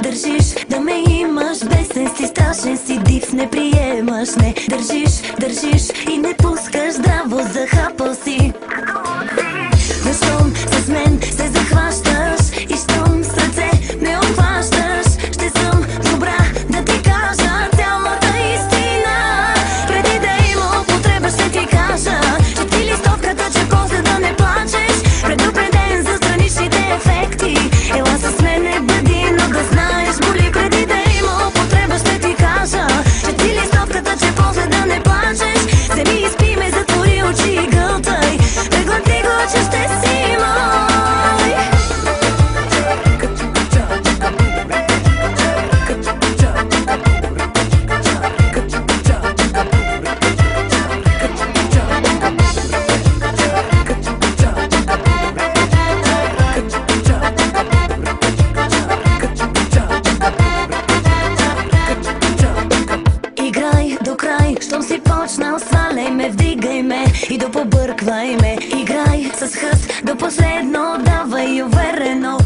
Държиш да ме имаш, бесен си, страшен си, див, не приемаш, не. Държиш и не пускаш, здраво захапал си. Но щом с мен се захващаш и щом сърце ме обхващаш, ще съм добра да ти кажа цялата истина. Преди да има употреба ще ти кажа, че ти листовката, че после да не плачеш. Предупреден за страничните ефекти, ела с мене бъди, но да знаеш боли. Преди да има употреба ще ти кажа, че ти листовката, че после да не плачеш. Вземи и спи ме, затвори очи и гълтай, преглътни го, че ще си мой. Играй до край, щом си почнал, сваляй ме, вдигай ме и до побърквай ме. Играй с хъс до последно, давай уверено.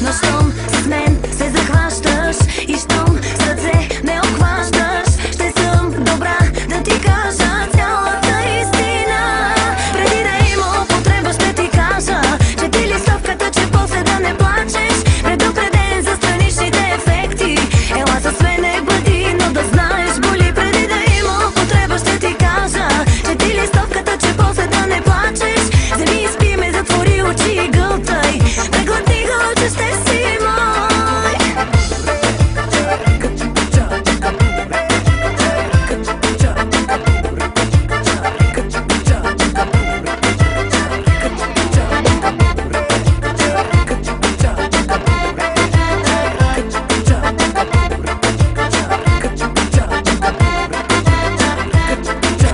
Но щом с мен се захващаш и щом сърце ме обхващаш, ще съм добра да ти кажа цялата истина. Преди да има употреба ще ти кажа, че ти листовката, че после да не плачеш. Предупреден за страничните ефекти, ела с мене бъди, но да знаеш боли. Преди да има употреба ще ти кажа, че ти листовката, че после да не плачеш. Вземи и спи ме, затвори очи и гълтай, преглътни го, че ще си мой.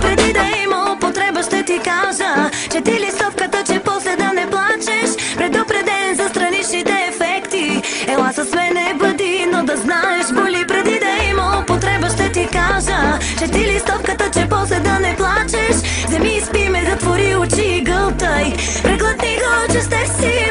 Преди да има употреба ще ти кажа, че ти листовката, че после да не плачеш. Предупреден за страничните ефекти, ела с мене бъди, но да знаеш боли. Преди да има употреба ще ти кажа, че ти листовката, че после да не плачеш. Вземи и спи ме, затвори очи и гълтай, преглътни го, че ще си